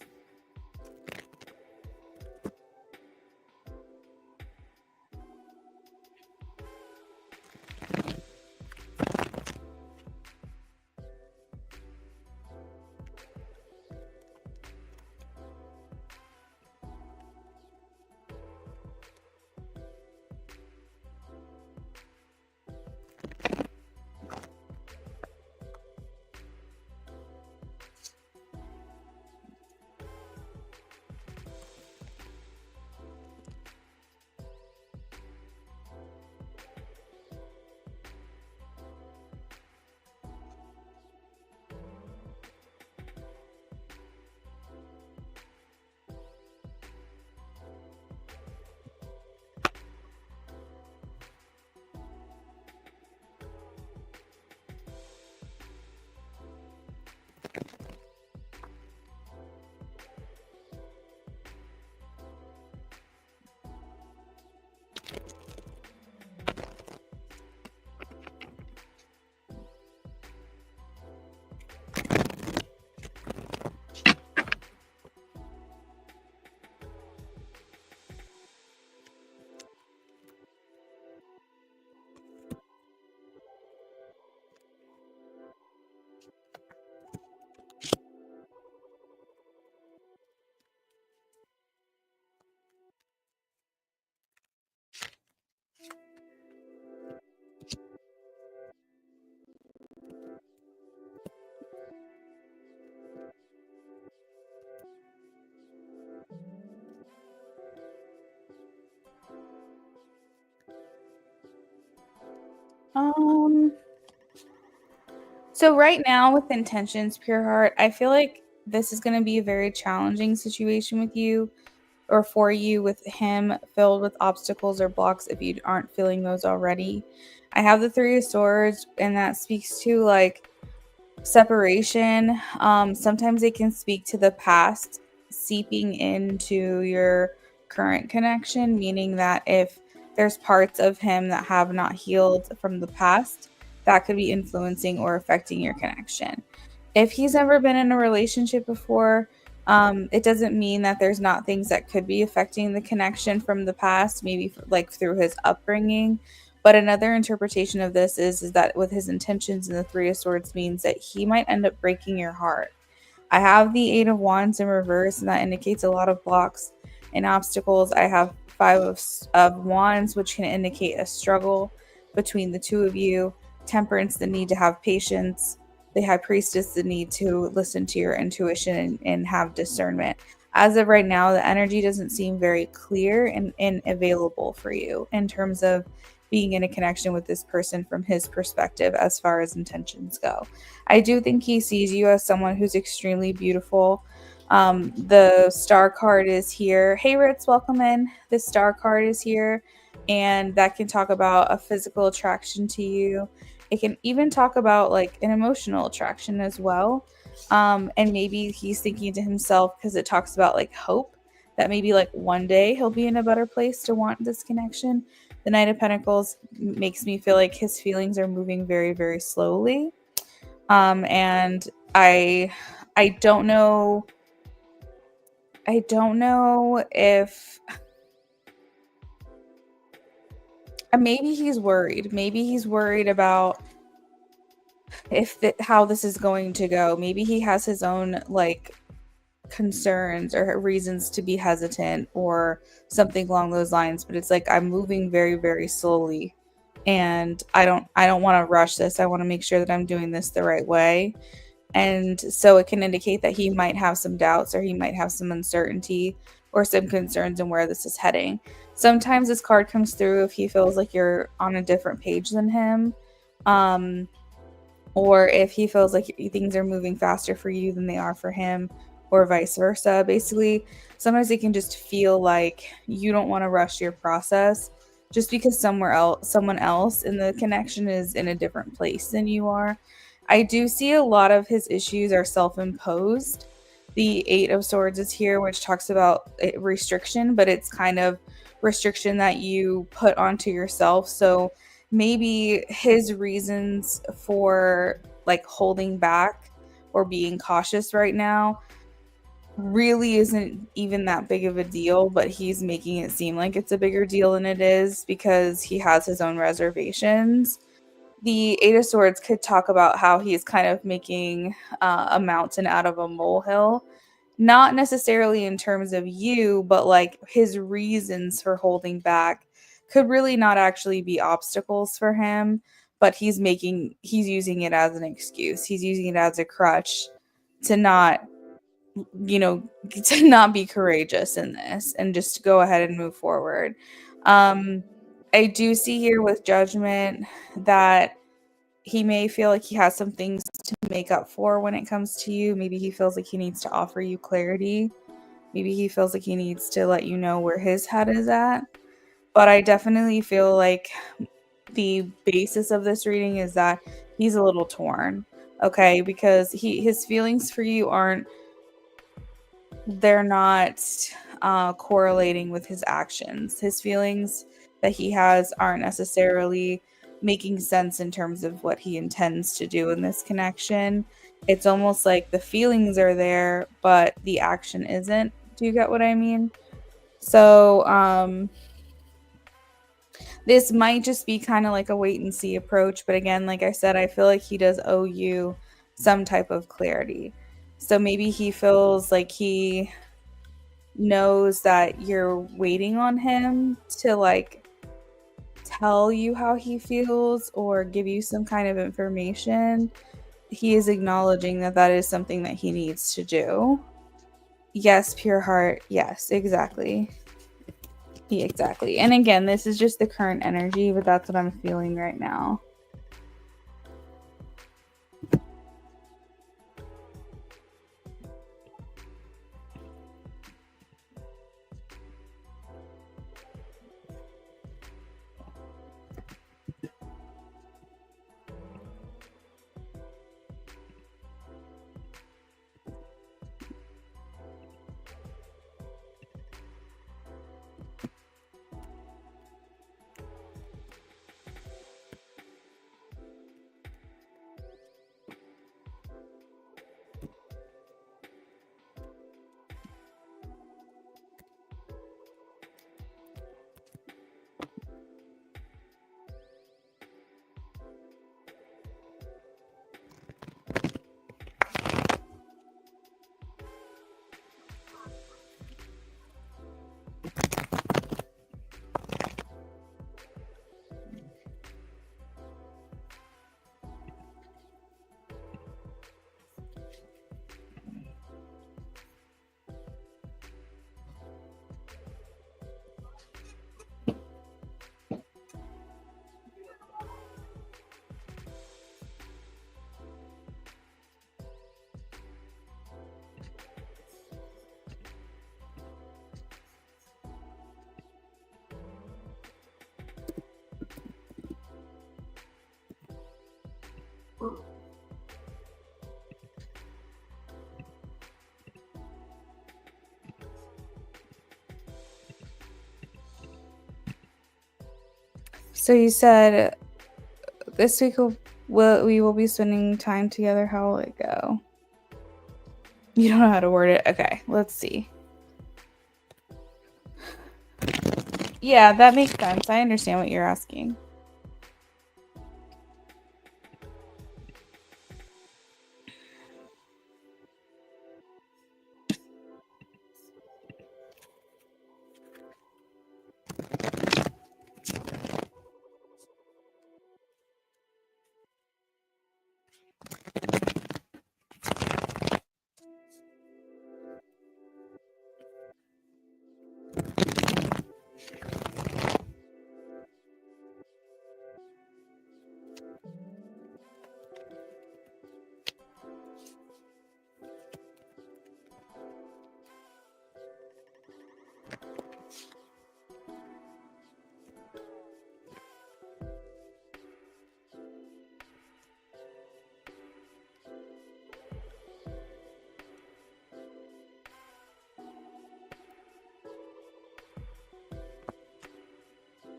So right now with intentions, pure heart, I feel like this is going to be a very challenging situation with you or for you with him filled with obstacles or blocks if you aren't feeling those already. I have the 3 of swords and that speaks to like separation. Sometimes it can speak to the past seeping into your current connection, meaning that if there's parts of him that have not healed from the past, that could be influencing or affecting your connection. If he's never been in a relationship before, it doesn't mean that there's not things that could be affecting the connection from the past, maybe like through his upbringing. But another interpretation of this is that with his intentions in the 3 of Swords means that he might end up breaking your heart. I have the 8 of Wands in reverse, and that indicates a lot of blocks and obstacles. I have 5 of Wands, which can indicate a struggle between the two of you. Temperance, the need to have patience. The High Priestess, the need to listen to your intuition and have discernment. As of right now, the energy doesn't seem very clear and available for you in terms of being in a connection with this person from his perspective as far as intentions go. I do think he sees you as someone who's extremely beautiful. The star card is here. Hey, Ritz, welcome in. The star card is here, and that can talk about a physical attraction to you. It can even talk about like an emotional attraction as well. And maybe he's thinking to himself because it talks about like hope that maybe like one day he'll be in a better place to want this connection. The Knight of Pentacles makes me feel like his feelings are moving very, very slowly. And I don't know. I don't know if maybe he's worried. Maybe he's worried about how this is going to go. Maybe he has his own like concerns or reasons to be hesitant or something along those lines, but it's like I'm moving very, very slowly and I don't want to rush this. I want to make sure that I'm doing this the right way. And so it can indicate that he might have some doubts or he might have some uncertainty or some concerns in where this is heading. Sometimes this card comes through if he feels like you're on a different page than him. Or if he feels like things are moving faster for you than they are for him, or vice versa. Basically, sometimes it can just feel like you don't want to rush your process just because someone else in the connection is in a different place than you are. I do see a lot of his issues are self-imposed. The 8 of Swords is here, which talks about restriction, but it's kind of restriction that you put onto yourself. So maybe his reasons for like holding back or being cautious right now really isn't even that big of a deal, but he's making it seem like it's a bigger deal than it is because he has his own reservations. The 8 of Swords could talk about how he's kind of making a mountain out of a molehill. Not necessarily in terms of you, but like his reasons for holding back could really not actually be obstacles for him, but he's using it as an excuse. He's using it as a crutch to not, you know, to not be courageous in this and just to go ahead and move forward. Um, I do see here with Judgment that he may feel like he has some things to make up for when it comes to you. Maybe he feels like he needs to offer you clarity. Maybe he feels like he needs to let you know where his head is at. But I definitely feel like the basis of this reading is that he's a little torn. Okay, because his feelings for you they're not correlating with his actions. His feelings that he has aren't necessarily making sense in terms of what he intends to do in this connection. It's almost like the feelings are there, but the action isn't. Do you get what I mean? So, this might just be kind of like a wait and see approach. But again, like I said, I feel like he does owe you some type of clarity. So maybe he feels like he knows that you're waiting on him to like tell you how he feels or give you some kind of information. He is acknowledging that that is something that he needs to do. Yes, pure heart. Yes, exactly. Yeah, exactly. And again, this is just the current energy, but that's what I'm feeling right now. So you said this week we will be spending time together. How will it go? You don't know how to word it. Okay, let's see. Yeah, that makes sense. I understand what you're asking.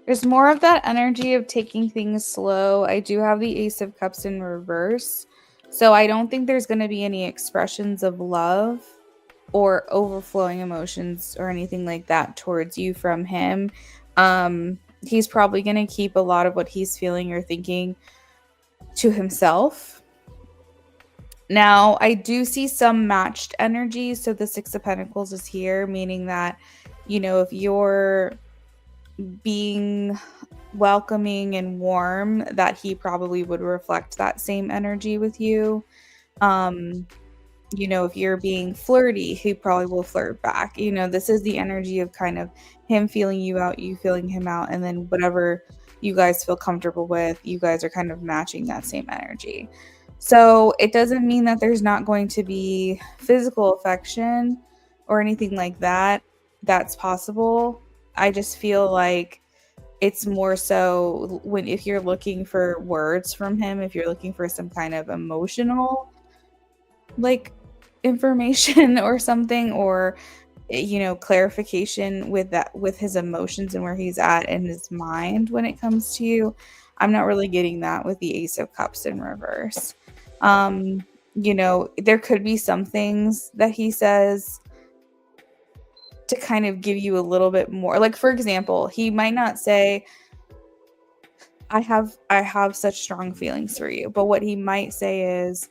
There's more of that energy of taking things slow. I do have the Ace of Cups in reverse. So I don't think there's going to be any expressions of love or overflowing emotions or anything like that towards you from him. He's probably going to keep a lot of what he's feeling or thinking to himself. Now, I do see some matched energy. So the Six of Pentacles is here, meaning that, if you're being welcoming and warm, that he probably would reflect that same energy with you. If you're being flirty, he probably will flirt back. This is the energy of kind of him feeling you out, you feeling him out, and then whatever you guys feel comfortable with, you guys are kind of matching that same energy. So it doesn't mean that there's not going to be physical affection or anything like that. That's possible. I just feel like it's more so if you're looking for words from him, if you're looking for some kind of emotional like information or something, or clarification with his emotions and where he's at in his mind when it comes to you. I'm not really getting that with the Ace of Cups in reverse. There could be some things that he says to kind of give you a little bit more. Like, for example, he might not say, I have such strong feelings for you. But what he might say is,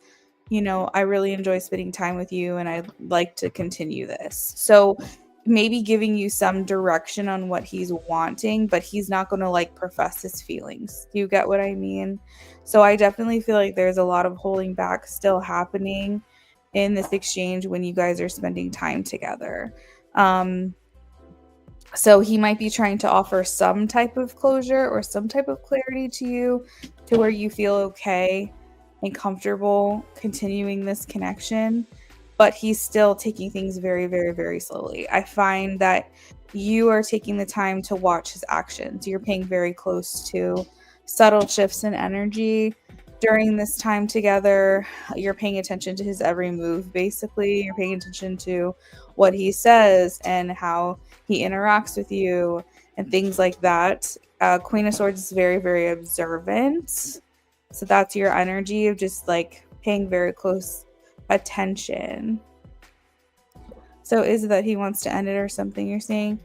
I really enjoy spending time with you and I'd like to continue this. So maybe giving you some direction on what he's wanting, but he's not going to profess his feelings. Do you get what I mean? So I definitely feel like there's a lot of holding back still happening in this exchange when you guys are spending time together. So he might be trying to offer some type of closure or some type of clarity to you to where you feel okay and comfortable continuing this connection, but he's still taking things very, very, very slowly. I find that you are taking the time to watch his actions. You're paying very close to subtle shifts in energy during this time together. You're paying attention to his every move, basically. You're paying attention to what he says and how he interacts with you and things like that. Queen of Swords is very, very observant. So that's your energy of just paying very close attention. So is it that he wants to end it or something you're saying?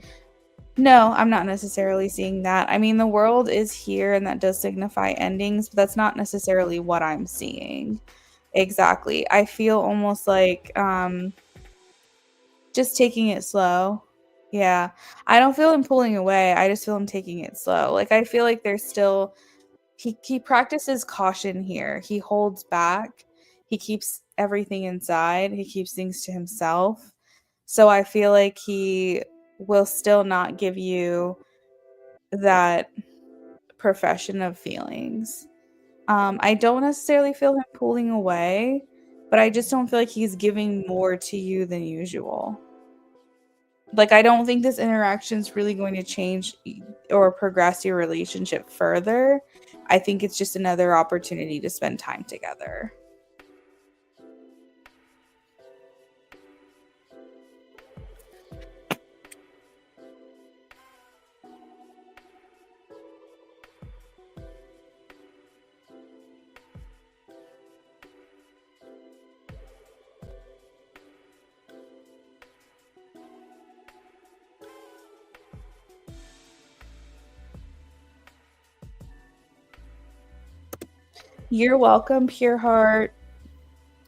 No, I'm not necessarily seeing that. I mean, the world is here and that does signify endings, but that's not necessarily what I'm seeing. Exactly. I feel almost like just taking it slow. Yeah. I don't feel him pulling away. I just feel him taking it slow. I feel like there's still he practices caution here. He holds back. He keeps everything inside. He keeps things to himself. So I feel like he will still not give you that profession of feelings. I don't necessarily feel him pulling away, but I just don't feel like he's giving more to you than usual. I don't think this interaction is really going to change or progress your relationship further. I think it's just another opportunity to spend time together. You're welcome, Pure Heart.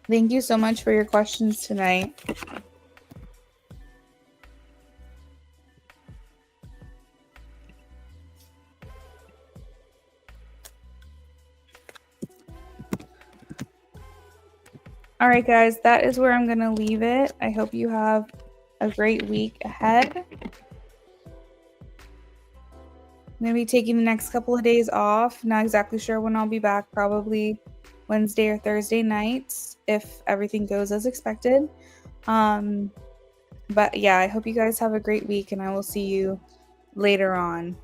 Thank you so much for your questions tonight. All right, guys, that is where I'm going to leave it. I hope you have a great week ahead. I'm going to be taking the next couple of days off. Not exactly sure when I'll be back, probably Wednesday or Thursday nights if everything goes as expected. But yeah, I hope you guys have a great week, and I will see you later on.